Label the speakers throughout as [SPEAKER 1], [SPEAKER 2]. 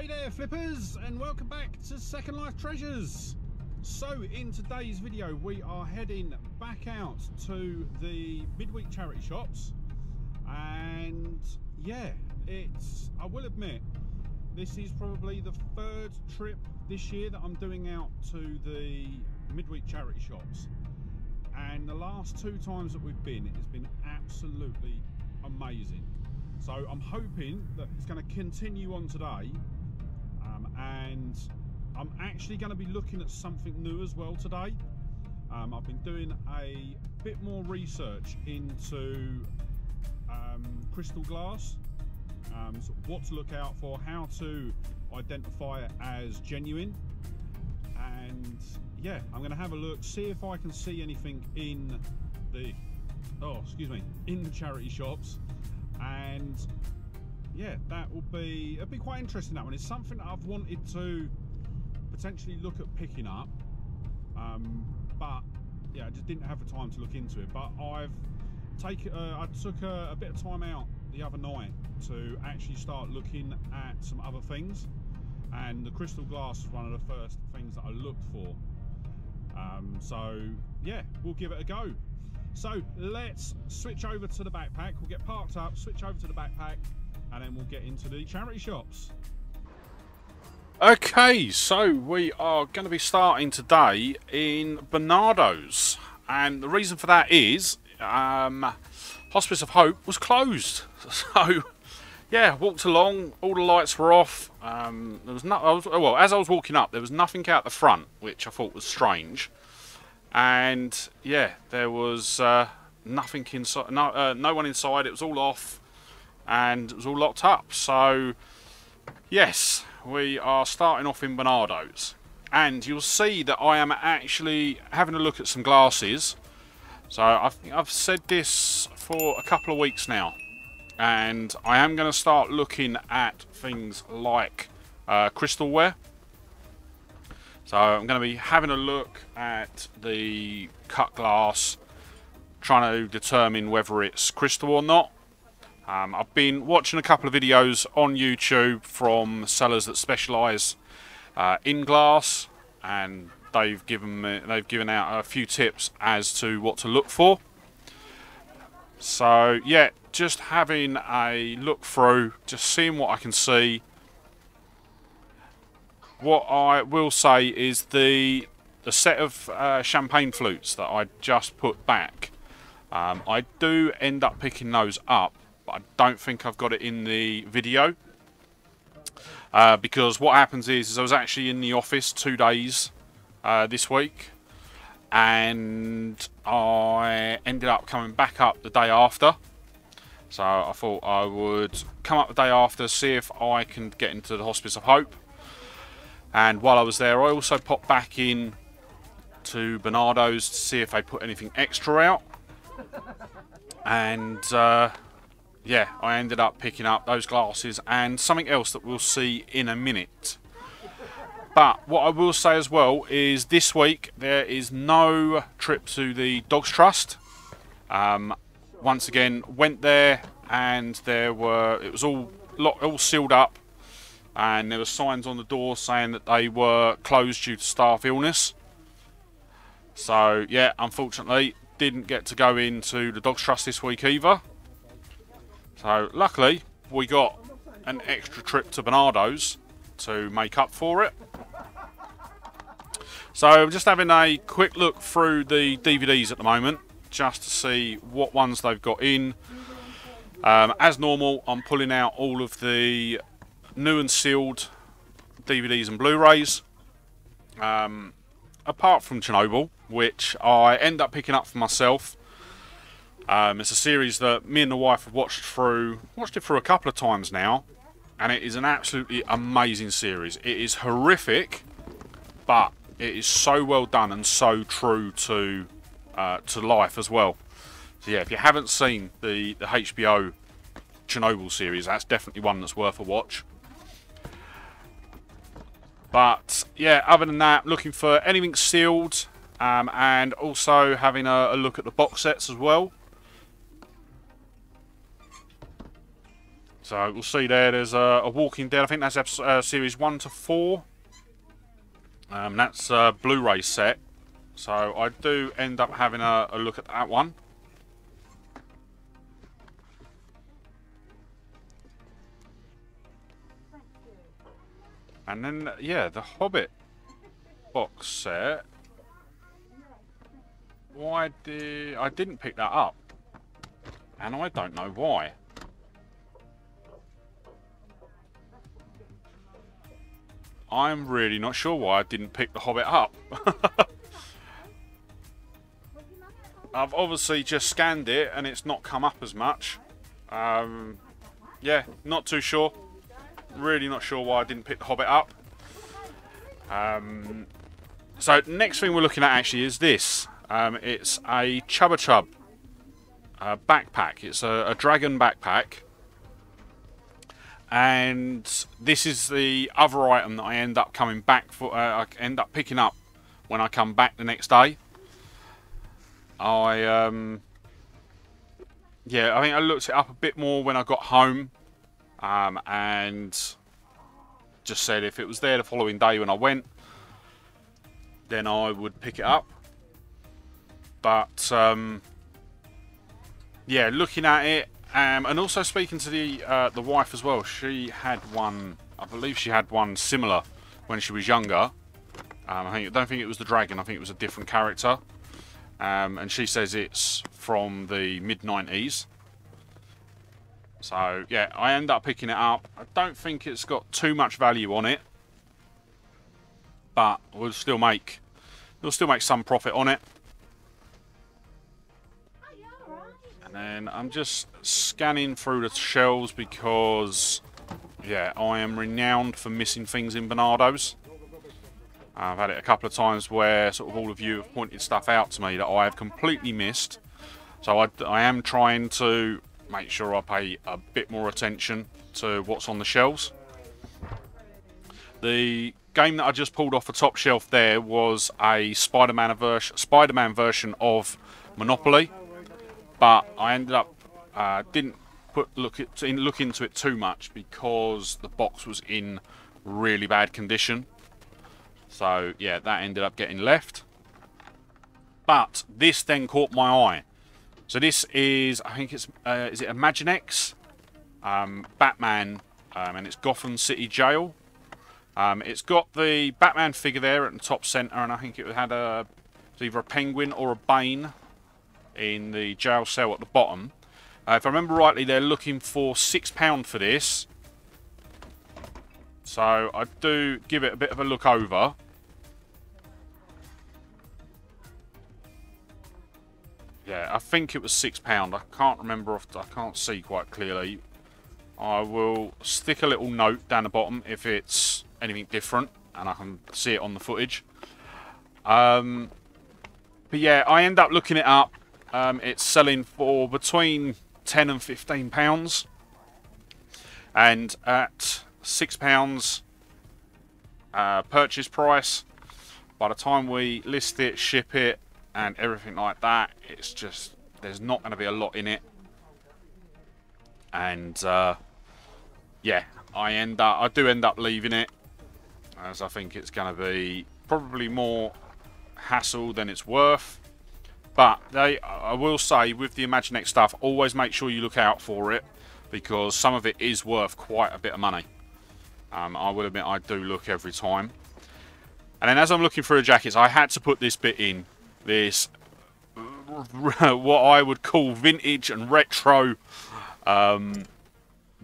[SPEAKER 1] Hey there flippers, and welcome back to Second Life Treasures. So in today's video we are heading back out to the midweek charity shops, and yeah, I will admit, this is probably the third trip this year that I'm doing out to the midweek charity shops, and the last two times that we've been, it has been absolutely amazing. So I'm hoping that it's going to continue on today, and I'm actually going to be looking at something new as well today. I've been doing a bit more research into crystal glass, sort of what to look out for, how to identify it as genuine, and yeah, I'm going to have a look, see if I can see anything in the in the charity shops. And yeah, it'll be quite interesting. That one is something that I've wanted to potentially look at picking up, but yeah, I just didn't have the time to look into it. But I took a bit of time out the other night to actually start looking at some other things, and the crystal glass was one of the first things that I looked for. So yeah, we'll give it a go. So let's switch over to the backpack. We'll get parked up, switch over to the backpack, and then we'll get into the charity shops. Okay, so we are going to be starting today in Bernardo's, and the reason for that is Hospice of Hope was closed. So yeah, walked along, all the lights were off. There was well, as I was walking up, there was nothing out the front, which I thought was strange. And yeah, there was nothing inside, no one inside. It was all off, and it was all locked up. So yes, we are starting off in Bernardo's, and you'll see that I am actually having a look at some glasses. So I think I've said this for a couple of weeks now, and I am going to start looking at things like crystalware. So I'm going to be having a look at the cut glass, trying to determine whether it's crystal or not. I've been watching a couple of videos on YouTube from sellers that specialise in glass, and they've given out a few tips as to what to look for. So yeah, just having a look through, just seeing what I can see. What I will say is the set of champagne flutes that I just put back, I do end up picking those up, but I don't think I've got it in the video, because what happens is I was actually in the office 2 days this week, and I ended up coming back up the day after. So I thought I would come up the day after, see if I can get into the Hospice of Hope. And while I was there, I also popped back in to Bernardo's to see if they put anything extra out. And yeah, I ended up picking up those glasses and something else that we'll see in a minute. But what I will say as well is this week there is no trip to the Dogs Trust. Once again, went there, and it was all sealed up. And there were signs on the door saying that they were closed due to staff illness. So yeah, unfortunately didn't get to go into the Dogs Trust this week either. So luckily we got an extra trip to Bernardo's to make up for it. So I'm just having a quick look through the DVDs at the moment, just to see what ones they've got in. As normal, I'm pulling out all of the new and sealed DVDs and Blu-rays, apart from Chernobyl, which I end up picking up for myself. It's a series that me and the wife have watched it through a couple of times now, and it is an absolutely amazing series. It is horrific, but it is so well done and so true to life as well. So yeah, if you haven't seen the HBO Chernobyl series, that's definitely one that's worth a watch. But yeah, other than that, looking for anything sealed, and also having a look at the box sets as well. So we'll see there's a Walking Dead. I think that's series 1 to 4. That's a Blu-ray set. So I do end up having a look at that one. And then, yeah, the Hobbit box set. I didn't pick that up. And I don't know why. I'm really not sure why I didn't pick the Hobbit up. I've obviously just scanned it and it's not come up as much. Yeah, not too sure. Really not sure why I didn't pick the Hobbit up. So next thing we're looking at actually is this. It's a Chubba Chub backpack. It's a dragon backpack. And this is the other item that I end up coming back for. I end up picking up when I come back the next day. Yeah, I think I looked it up a bit more when I got home, and just said if it was there the following day when I went, then I would pick it up. But yeah, looking at it. And also speaking to the wife as well, she had one. I believe she had one similar when she was younger. I don't think it was the dragon. I think it was a different character. And she says it's from the mid-90s. So yeah, I end up picking it up. I don't think it's got too much value on it, but we'll still make some profit on it. And I'm just scanning through the shelves because, yeah, I am renowned for missing things in Bernardo's. I've had it a couple of times where sort of all of you have pointed stuff out to me that I have completely missed. So I am trying to make sure I pay a bit more attention to what's on the shelves. The game that I just pulled off the top shelf there was a Spider-Man version of Monopoly. But I ended up didn't look into it too much because the box was in really bad condition. So yeah, that ended up getting left. But this then caught my eye. So this is, I think it's is it Imaginext Batman, and it's Gotham City Jail. It's got the Batman figure there at the top centre, and I think it had it's either a penguin or a Bane in the jail cell at the bottom. If I remember rightly, they're looking for £6 for this. So I do give it a bit of a look over. Yeah, I think it was £6. I can't remember, I can't see quite clearly. I will stick a little note down the bottom if it's anything different and I can see it on the footage. But yeah, I end up looking it up. It's selling for between £10 and £15, and at £6 purchase price, by the time we list it, ship it, and everything like that, it's just, there's not going to be a lot in it. And yeah, I do end up leaving it, as I think it's going to be probably more hassle than it's worth. But I will say, with the Imaginext stuff, always make sure you look out for it, because some of it is worth quite a bit of money. I will admit I do look every time. And then as I'm looking through the jackets, I had to put this bit in. This, what I would call vintage and retro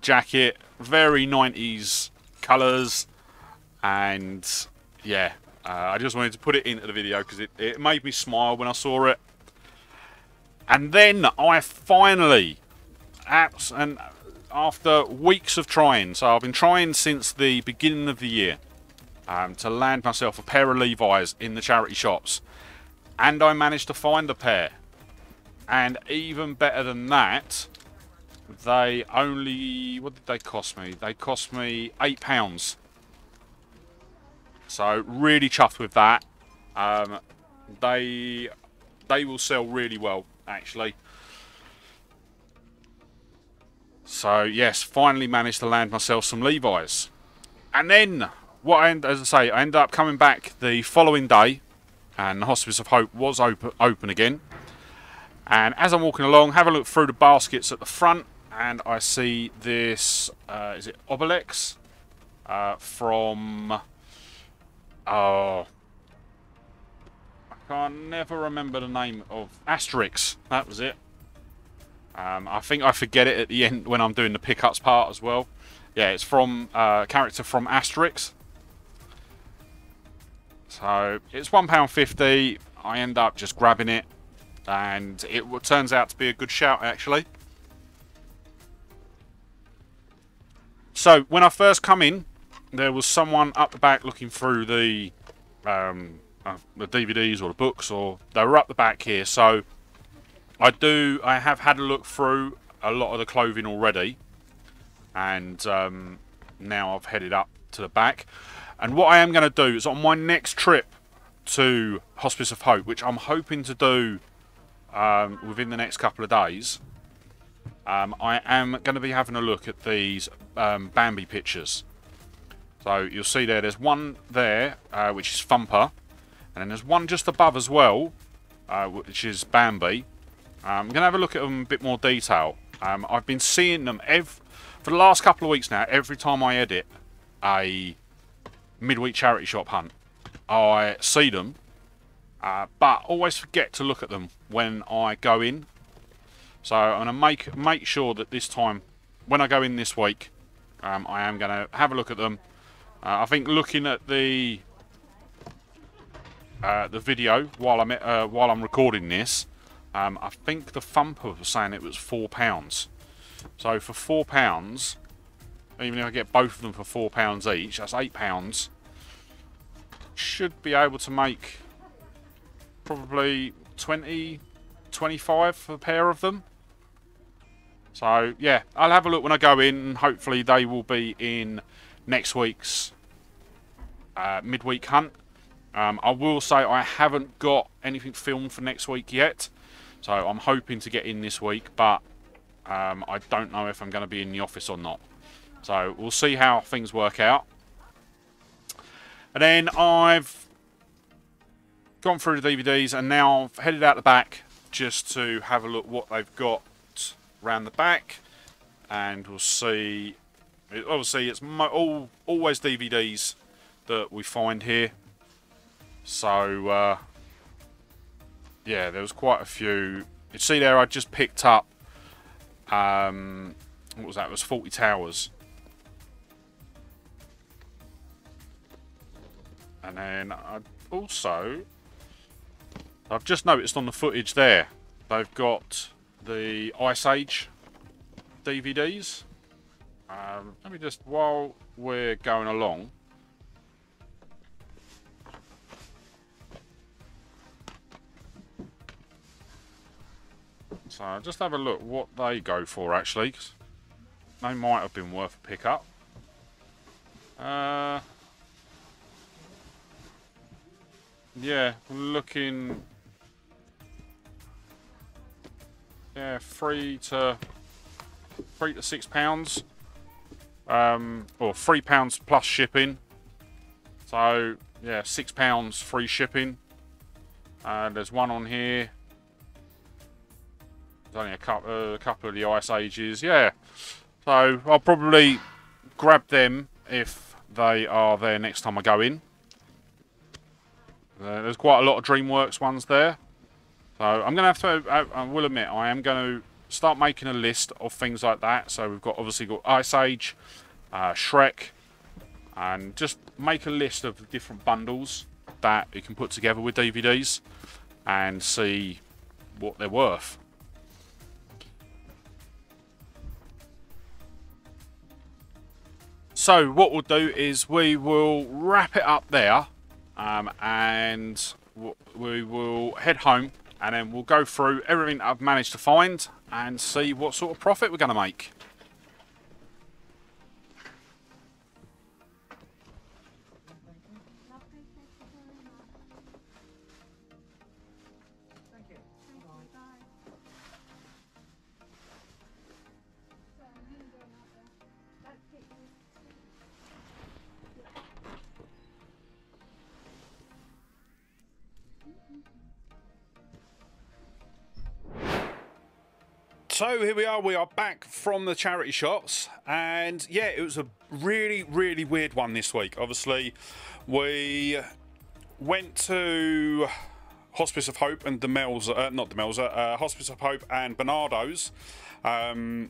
[SPEAKER 1] jacket. Very 90s colours. And yeah, I just wanted to put it into the video because it made me smile when I saw it. And then I finally, and after weeks of trying, so I've been trying since the beginning of the year, to land myself a pair of Levi's in the charity shops. And I managed to find a pair. And even better than that, they only, what did they cost me? They cost me £8. So really chuffed with that. They will sell really well, actually. So yes, finally managed to land myself some Levi's. And then, as I say, I ended up coming back the following day, and the Hospice of Hope was open again. And as I'm walking along, have a look through the baskets at the front, and I see this, is it Obelix? From, oh, I can never remember the name of, Asterix, that was it. I think I forget it at the end when I'm doing the pickups part as well. Yeah, it's from character from Asterix. So it's £1.50. I end up just grabbing it, and it turns out to be a good shout actually. So when I first come in, there was someone up the back looking through the DVDs or the books, or they were up the back here. So I have had a look through a lot of the clothing already, and now I've headed up to the back. And what I am going to do is on my next trip to Hospice of Hope, which I'm hoping to do within the next couple of days, I am going to be having a look at these Bambi pictures. So you'll see there's one there, which is Thumper, and then there's one just above as well, which is Bambi. I'm going to have a look at them in a bit more detail. I've been seeing them for the last couple of weeks now. Every time I edit a midweek charity shop hunt, I see them, but always forget to look at them when I go in. So I'm going to make sure that this time, when I go in this week, I am going to have a look at them. I think looking at the video while I'm recording this, I think the Thumper was saying it was £4. So for £4, even if I get both of them for £4 each, that's £8. Should be able to make probably 20, 25 for a pair of them. So yeah, I'll have a look when I go in, and hopefully they will be in next week's midweek hunt. I will say I haven't got anything filmed for next week yet, so I'm hoping to get in this week, but I don't know if I'm going to be in the office or not. So we'll see how things work out. And then I've gone through the DVDs, and now I've headed out the back just to have a look what they've got around the back, and we'll see. Obviously, it's always DVDs that we find here. So yeah, there was quite a few. You see there, I just picked up. What was that? It was 40 Towers. And then I've just noticed on the footage there, they've got the Ice Age DVDs. Let me just, while we're going along, so just have a look what they go for actually, 'cause they might have been worth a pickup. Yeah, looking, yeah, £3 to £6, or £3 plus shipping. So yeah, £6 free shipping. There's one on here. There's only a couple of the Ice Ages. Yeah, so I'll probably grab them if they are there next time I go in. There's quite a lot of DreamWorks ones there. So I'm going to have to, I will admit, I am going to start making a list of things like that. So we've obviously got Ice Age, Shrek, and just make a list of the different bundles that you can put together with DVDs and see what they're worth. So what we'll do is we will wrap it up there, and we will head home, and then we'll go through everything I've managed to find and see what sort of profit we're going to make. So here we are back from the charity shops, and yeah, it was a really weird one this week. Obviously, we went to Hospice of Hope and Hospice of Hope and Bernardo's, and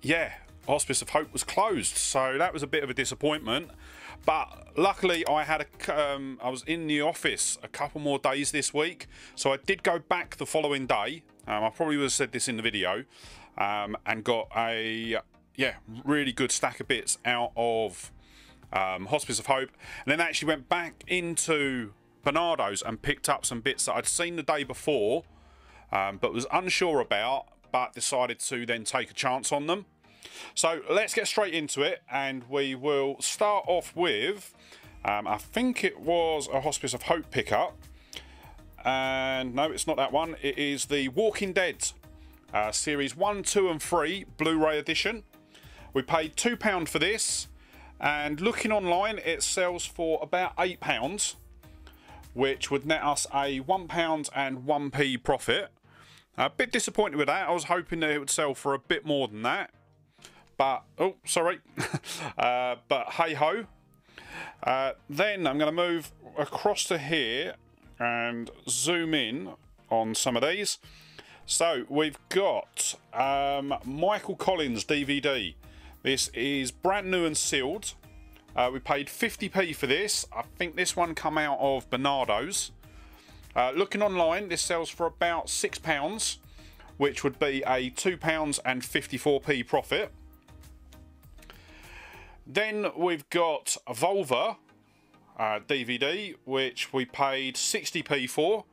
[SPEAKER 1] yeah, Hospice of Hope was closed, so that was a bit of a disappointment. But luckily I had I was in the office a couple more days this week, so I did go back the following day. I probably would have said this in the video, and got a really good stack of bits out of Hospice of Hope, and then actually went back into Bernardo's and picked up some bits that I'd seen the day before, but was unsure about, but decided to then take a chance on them. So let's get straight into it, and we will start off with, I think it was a Hospice of Hope pickup, and no, it's not that one. It is the Walking Dead Series 1, 2 and 3 Blu-ray edition. We paid £2 for this, and looking online it sells for about £8, which would net us a £1 and 1p profit. A bit disappointed with that. I was hoping that it would sell for a bit more than that. But, oh, sorry. But hey-ho. Then I'm going to move across to here and zoom in on some of these. So, we've got Michael Collins DVD. This is brand new and sealed. We paid 50p for this. I think this one come out of Bernardo's. Looking online, this sells for about £6, which would be a £2 and 54p profit. Then we've got a Volva DVD, which we paid 60p for.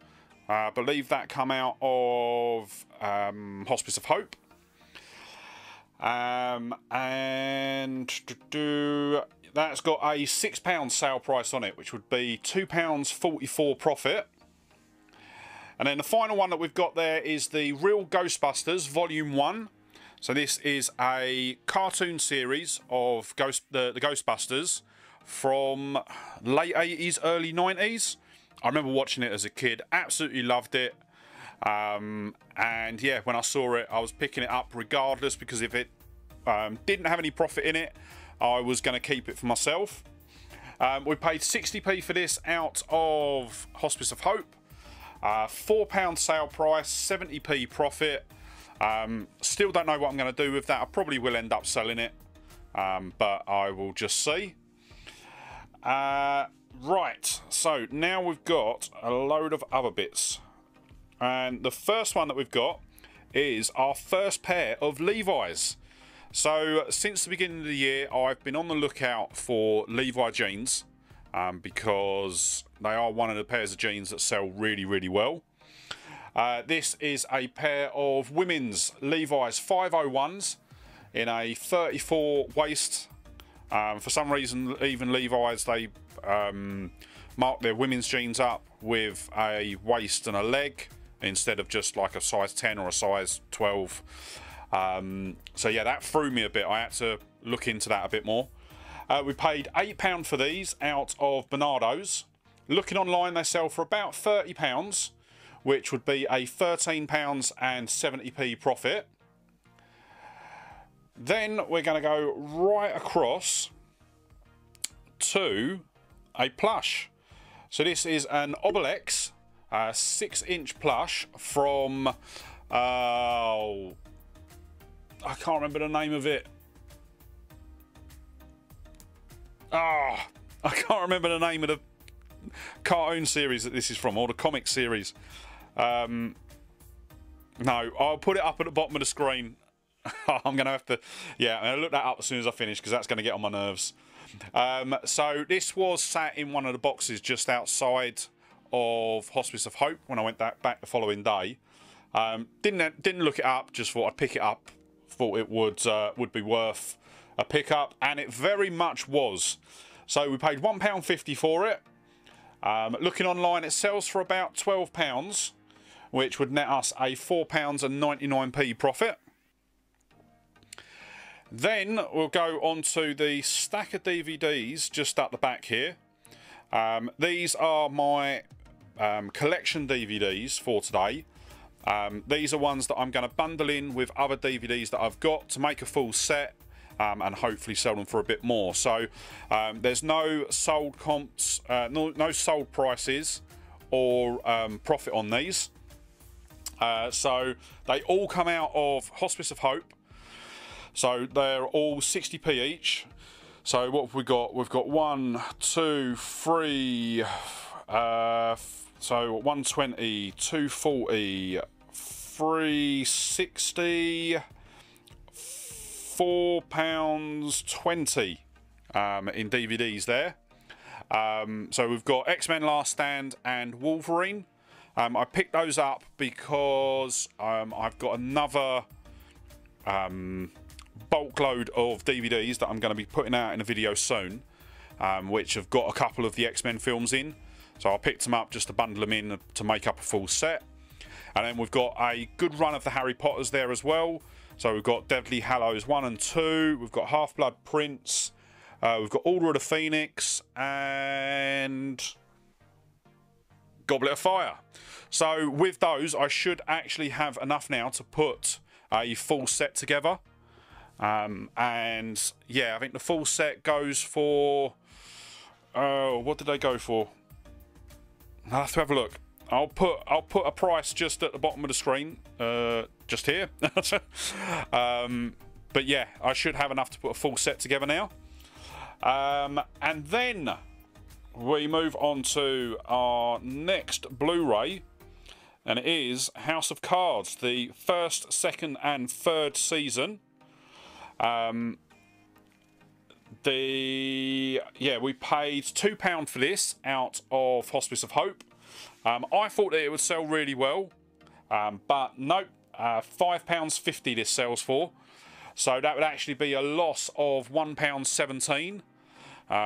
[SPEAKER 1] I believe that come out of Hospice of Hope. And that's got a £6 sale price on it, which would be £2.44 profit. And then the final one that we've got there is the Real Ghostbusters Volume 1. So this is a cartoon series of the Ghostbusters from late 80s, early 90s. I remember watching it as a kid, absolutely loved it. And yeah, when I saw it, I was picking it up regardless, because if it didn't have any profit in it, I was going to keep it for myself. We paid 60p for this out of Hospice of Hope. £4 sale price, 70p profit. Still don't know what I'm going to do with that. I probably will end up selling it, but I will just see. Right, so now we've got a load of other bits, and the first one that we've got is our first pair of Levi's. So since the beginning of the year, I've been on the lookout for Levi jeans, because they are one of the pairs of jeans that sell really well. This is a pair of women's Levi's 501s in a 34 waist. For some reason, even Levi's, they mark their women's jeans up with a waist and a leg instead of just like a size 10 or a size 12. So yeah, that threw me a bit. I had to look into that a bit more. We paid £8 for these out of Bernardo's. Looking online, they sell for about £30, which would be a £13 and 70p profit. Then we're going to go right across to a plush. So this is an Obelix 6-inch plush from I can't remember the name of it. I can't remember the name of the cartoon series that this is from, or the comic series. No, I'll put it up at the bottom of the screen. I'm going to have to, yeah, I'm going to look that up as soon as I finish, because that's going to get on my nerves. So this was sat in one of the boxes just outside of Hospice of Hope when I went back the following day. Didn't look it up, just thought I'd pick it up. Thought it would be worth a pickup, and it very much was. So we paid £1.50 for it. Looking online, it sells for about £12, which would net us a £4 and 99p profit. Then we'll go on to the stack of DVDs just up the back here. These are my collection DVDs for today. These are ones that I'm going to bundle in with other DVDs that I've got to make a full set, and hopefully sell them for a bit more. So there's no sold comps, no sold prices or profit on these. So they all come out of Hospice of Hope. So they're all 60p each. So what have we got? We've got 1, 2, 3. So 120, 240, 360, £4.20 in DVDs there. So we've got X-Men Last Stand and Wolverine. I picked those up because I've got another bulk load of DVDs that I'm going to be putting out in a video soon, which have got a couple of the X-Men films in. So I picked them up just to bundle them in to make up a full set. And then we've got a good run of the Harry Potters there as well. So we've got Deathly Hallows 1 and 2. We've got Half-Blood Prince. We've got Order of the Phoenix and Goblet of Fire. So with those, I should actually have enough now to put a full set together. And yeah, I think the full set goes for... what did they go for? I'll have to have a look. I'll put a price just at the bottom of the screen, just here. But yeah, I should have enough to put a full set together now. And then we move on to our next Blu-ray, and it is House of Cards, the first, second, and third season. We paid £2 for this out of Hospice of Hope. I thought that it would sell really well, but nope, £5.50 this sells for. So that would actually be a loss of £1.17,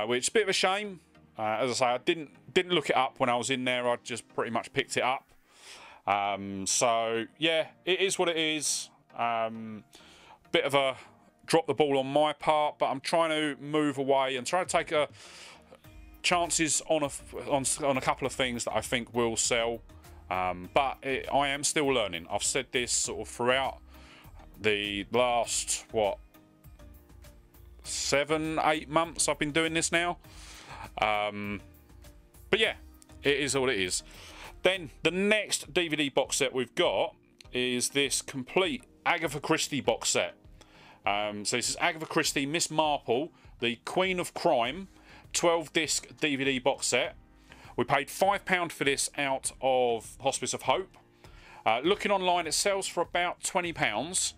[SPEAKER 1] which is a bit of a shame. As I say, I didn't look it up when I was in there. I just pretty much picked it up. So yeah, it is what it is. Bit of a drop the ball on my part, but I'm trying to move away and try to take chances on a couple of things that I think will sell. But I am still learning. I've said this sort of throughout the last 7-8 months I've been doing this now. But yeah, it is what it is. Then the next DVD box set we've got is this complete Agatha Christie box set. So this is Agatha Christie, Miss Marple, the Queen of Crime, 12-disc DVD box set. We paid £5 for this out of Hospice of Hope. Looking online, it sells for about £20.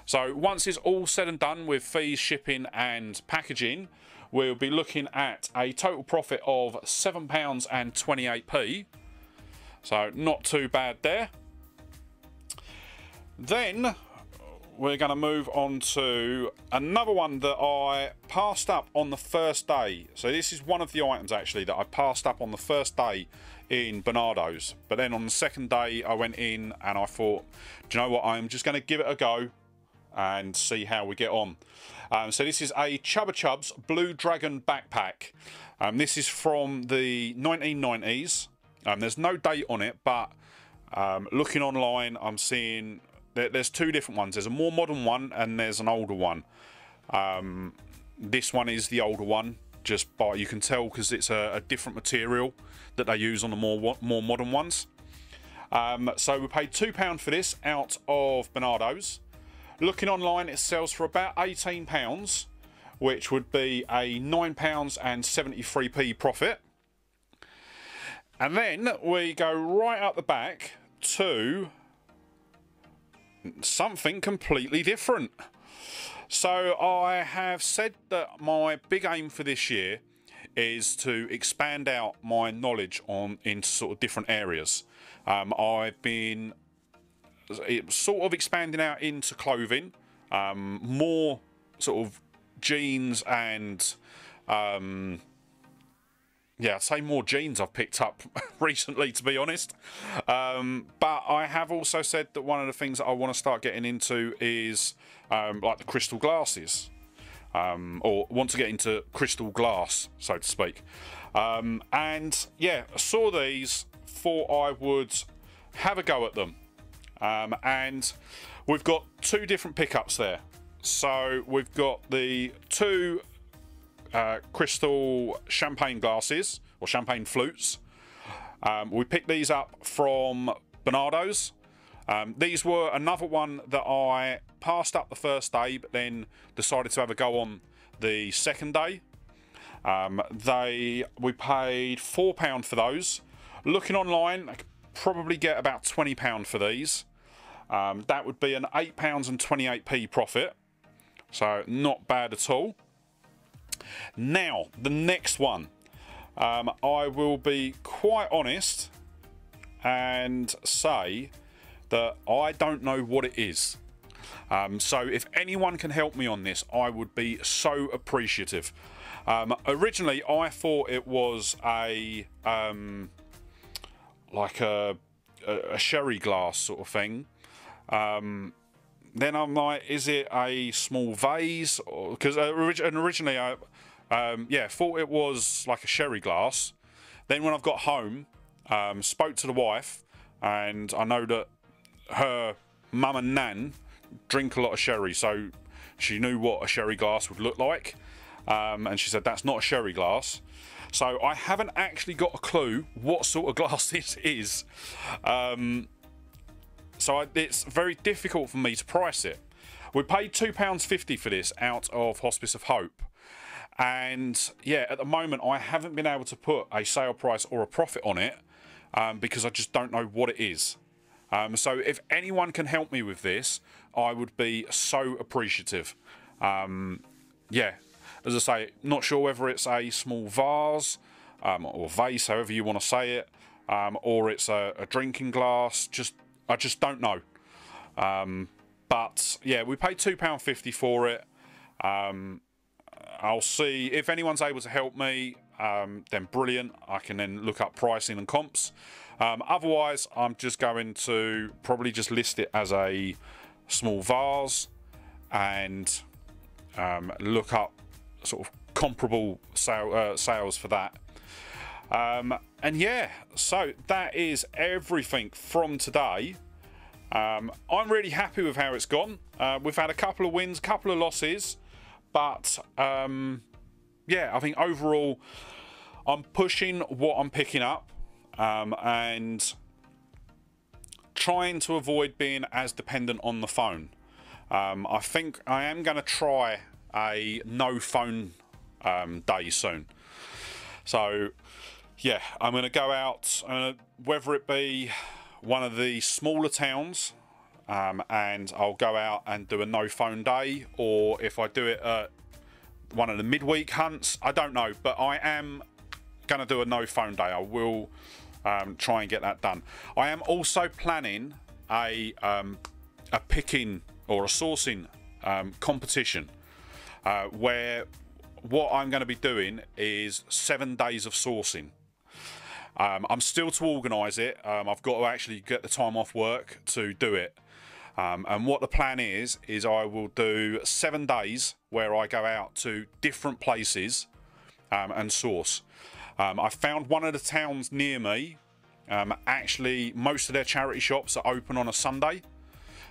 [SPEAKER 1] So once it's all said and done with fees, shipping and packaging, we'll be looking at a total profit of £7.28. So not too bad there. Then we're going to move on to another one that I passed up on the first day. So this is one of the items actually that I passed up on the first day in Bernardo's. But then on the second day I went in and I thought, do you know what, I'm just going to give it a go and see how we get on. So this is a Chubba Chubs Blue Dragon backpack. This is from the 1990s. There's no date on it, but looking online I'm seeing there's two different ones. There's a more modern one and there's an older one. This one is the older one, just by you can tell because it's a different material that they use on the more modern ones. So we paid £2 for this out of Bernardo's. Looking online, it sells for about £18, which would be a £9.73 profit. And then we go right up the back to something completely different. So I have said that my big aim for this year is to expand out my knowledge into sort of different areas. I've been sort of expanding out into clothing, more sort of jeans and yeah, I'd say more jeans I've picked up recently, to be honest. But I have also said that one of the things that I want to start getting into is like the crystal glasses, or want to get into crystal glass, so to speak. And yeah, I saw these, thought I would have a go at them. and we've got two different pickups there. So we've got the two crystal champagne glasses, or champagne flutes. We picked these up from Bernardo's. These were another one that I passed up the first day, but then decided to have a go on the second day. We paid £4 for those. Looking online, I could probably get about £20 for these. That would be an £8.28 profit. So not bad at all. Now, the next one. I will be quite honest and say that I don't know what it is. So if anyone can help me on this, I would be so appreciative. Originally, I thought it was like a sherry glass sort of thing. Then I'm like, is it a small vase? Because originally I thought it was like a sherry glass. Then when I've got home, spoke to the wife, and I know that her mum and nan drink a lot of sherry, so she knew what a sherry glass would look like, and she said that's not a sherry glass. So I haven't actually got a clue what sort of glass this is. So it's very difficult for me to price it. We paid £2.50 for this out of Hospice of Hope. And yeah, at the moment I haven't been able to put a sale price or a profit on it because I just don't know what it is. So if anyone can help me with this, I would be so appreciative. Yeah, as I say, not sure whether it's a small vase or vase, however you want to say it, or it's a drinking glass. I just don't know. But yeah, we paid £2.50 for it. I'll see if anyone's able to help me, then brilliant. I can then look up pricing and comps. Otherwise, I'm just going to probably just list it as a small vase and look up sort of comparable sales for that. And yeah, so that is everything from today. I'm really happy with how it's gone. We've had a couple of wins, couple of losses, but yeah, I think overall I'm pushing what I'm picking up and trying to avoid being as dependent on the phone. I think I am going to try a no phone day soon. So yeah, I'm going to go out, whether it be one of the smaller towns, and I'll go out and do a no phone day, or if I do it at one of the midweek hunts, I don't know, but I am going to do a no phone day. I will try and get that done. I am also planning a picking or a sourcing competition where what I'm going to be doing is 7 days of sourcing. I'm still to organise it. I've got to actually get the time off work to do it. And what the plan is I will do 7 days where I go out to different places and source. I found one of the towns near me, actually most of their charity shops are open on a Sunday.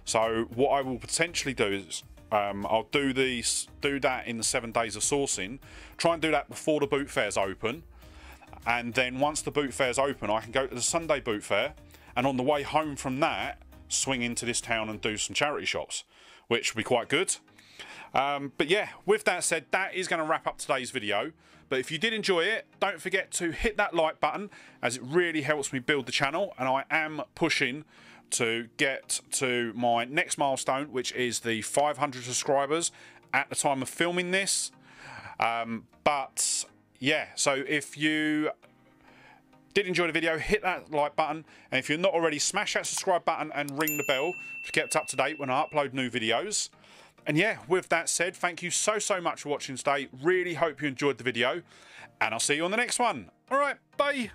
[SPEAKER 1] So what I will potentially do is I'll do that in the 7 days of sourcing, try and do that before the boot fair's open. And then once the boot fair's open, I can go to the Sunday boot fair, and on the way home from that, swing into this town and do some charity shops, which will be quite good. But yeah, with that said, that is going to wrap up today's video. But if you did enjoy it, don't forget to hit that like button, as it really helps me build the channel, and I am pushing to get to my next milestone, which is the 500 subscribers at the time of filming this. But yeah, so if you did enjoy the video, hit that like button, and if you're not already, smash that subscribe button and ring the bell to get up to date when I upload new videos. And yeah, with that said, thank you so much for watching today. Really hope you enjoyed the video, and I'll see you on the next one. All right, bye.